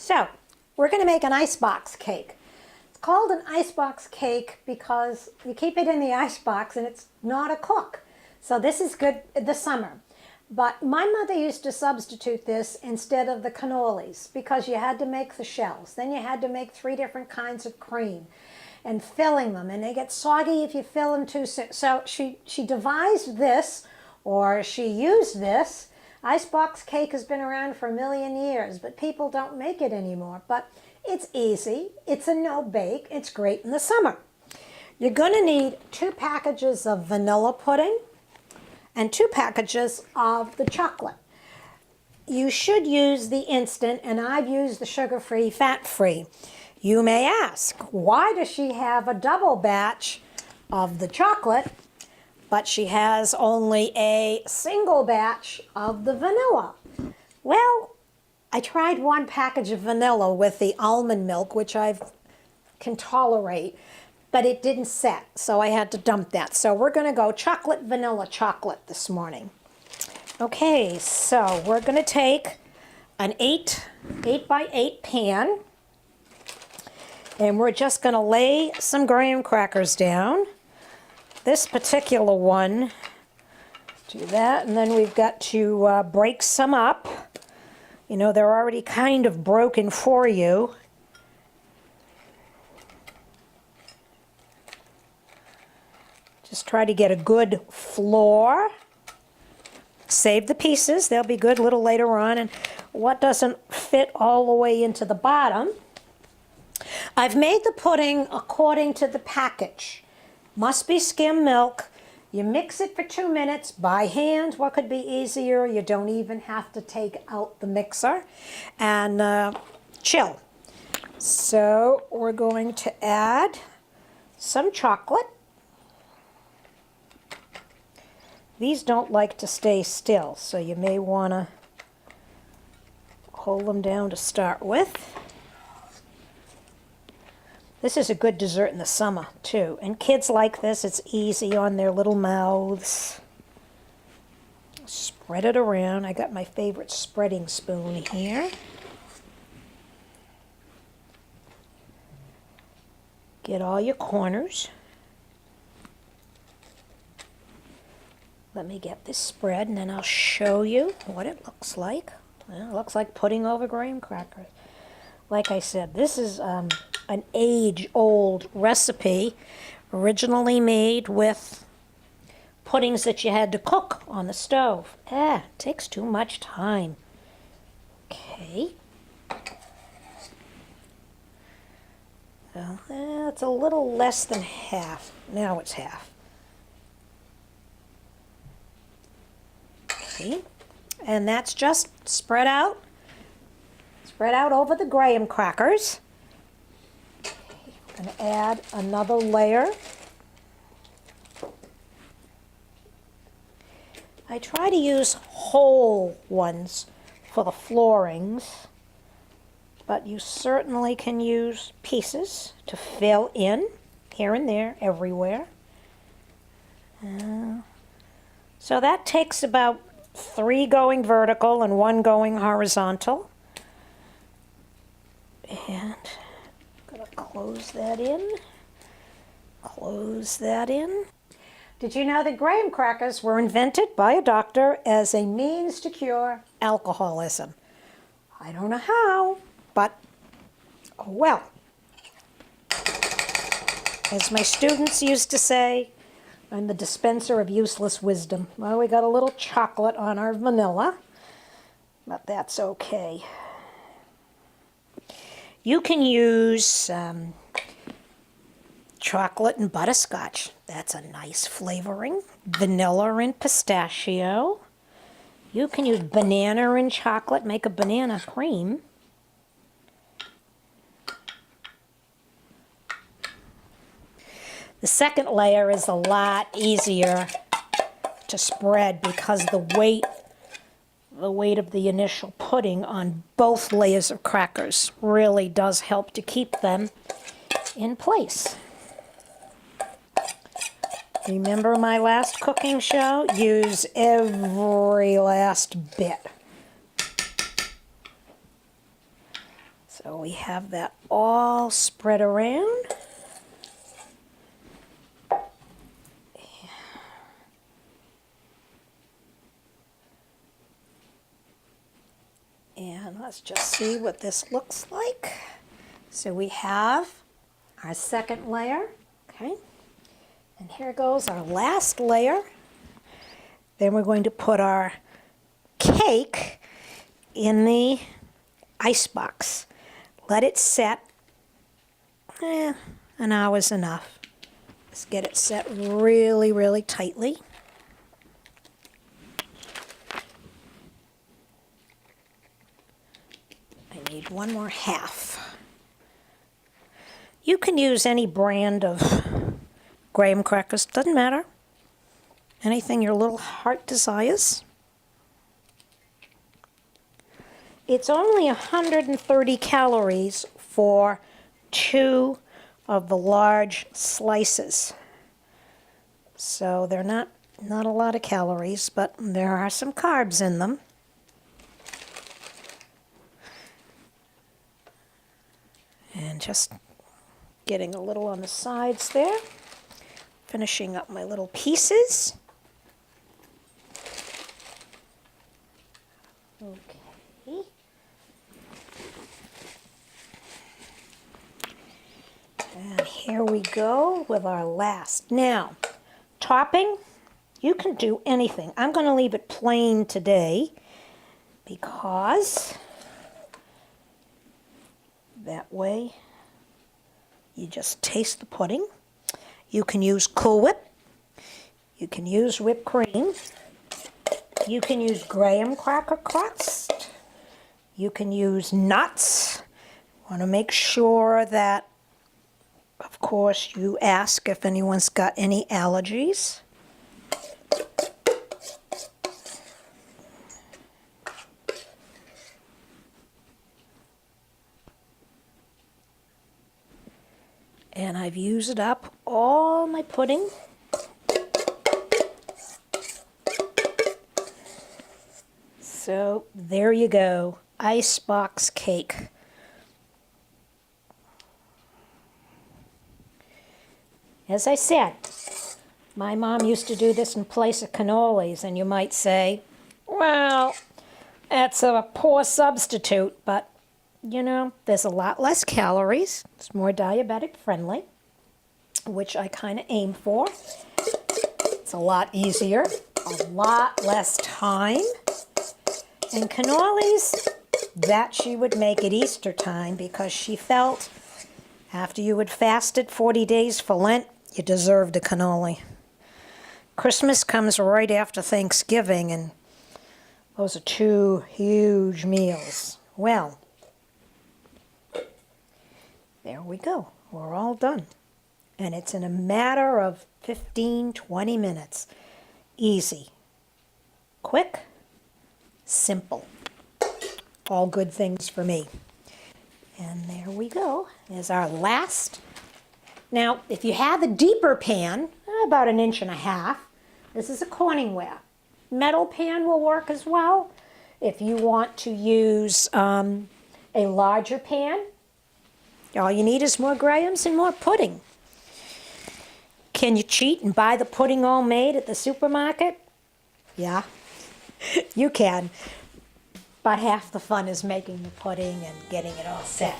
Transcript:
So, we're going to make an icebox cake. It's called an icebox cake because you keep it in the icebox and it's not a cook. So this is good this summer. But my mother used to substitute this instead of the cannolis because you had to make the shells. Then you had to make 3 different kinds of cream and filling them. And they get soggy if you fill them too soon. So she devised this, or she used this. Icebox cake has been around for 1,000,000 years, but people don't make it anymore. But it's easy. It's a no-bake. It's great in the summer. You're going to need 2 packages of vanilla pudding and 2 packages of the chocolate. You should use the instant, and I've used the sugar-free, fat-free. You may ask, why does she have a double batch of the chocolate, but she has only a single batch of the vanilla? Well, I tried 1 package of vanilla with the almond milk, which I can tolerate, but it didn't set, so I had to dump that. So we're going to go chocolate, vanilla, chocolate this morning. Okay, so we're going to take an 8 by 8 pan, and we're just going to lay some graham crackers down. This particular one, do that, and then we've got to break some up. You know, they're already kind of broken for you. Just try to get a good floor. Save the pieces, they'll be good a little later on. And what doesn't fit all the way into the bottom, I've made the pudding according to the package. Must be skim milk. You mix it for 2 minutes by hand. What could be easier? You don't even have to take out the mixer. And chill. So we're going to add some chocolate. These don't like to stay still, so you may want to hold them down to start with. This is a good dessert in the summer, too. And kids like this. It's easy on their little mouths. Spread it around. I got my favorite spreading spoon here. Get all your corners. Let me get this spread, and then I'll show you what it looks like. Well, it looks like pudding over graham crackers. Like I said, this is an age-old recipe, originally made with puddings that you had to cook on the stove. It takes too much time. Okay. Well, it's a little less than half. Now it's half. Okay. And that's just spread out over the graham crackers. I'm going to add another layer. I try to use whole ones for the floorings, but you certainly can use pieces to fill in here and there, everywhere. So that takes about 3 going vertical and 1 going horizontal. And I'm going to close that in. Close that in. Did you know that graham crackers were invented by a doctor as a means to cure alcoholism? I don't know how, but oh well. As my students used to say, I'm the dispenser of useless wisdom. Well, we got a little chocolate on our vanilla, but that's okay. You can use chocolate and butterscotch. That's a nice flavoring. Vanilla and pistachio. You can use banana and chocolate, make a banana cream. The second layer is a lot easier to spread because the weight of the initial pudding on both layers of crackers really does help to keep them in place. Remember my last cooking show? Use every last bit. So we have that all spread around. And let's just see what this looks like. So we have our second layer, okay? And here goes our last layer. Then we're going to put our cake in the ice box. Let it set. An hour's enough. Let's get it set really, really tightly. I need one more half. You can use any brand of graham crackers, doesn't matter. Anything your little heart desires. It's only 130 calories for 2 of the large slices. So they're not a lot of calories, but there are some carbs in them. And just getting a little on the sides there. Finishing up my little pieces. Okay. And here we go with our last. Now, topping, you can do anything. I'm going to leave it plain today because that way you just taste the pudding. You can use Cool Whip. You can use whipped cream. You can use graham cracker crust. You can use nuts. Want to make sure that, of course, you ask if anyone's got any allergies. And I've used up all my pudding. So there you go, icebox cake. As I said, my mom used to do this in place of cannolis, and you might say, well, that's a poor substitute, but you know, there's a lot less calories. It's more diabetic friendly, which I kind of aim for. It's a lot easier, a lot less time. And cannolis, that she would make at Easter time because she felt after you had fasted 40 days for Lent, you deserved a cannoli. Christmas comes right after Thanksgiving, and those are 2 huge meals. Well, there we go. We're all done. And it's in a matter of 15, 20 minutes. Easy. Quick. Simple. All good things for me. And there we go. There's our last. Now, if you have a deeper pan, about 1.5 inches, this is a Corningware. Metal pan will work as well. If you want to use a larger pan, all you need is more grahams and more pudding. Can you cheat and buy the pudding all made at the supermarket? Yeah, you can. But half the fun is making the pudding and getting it all set.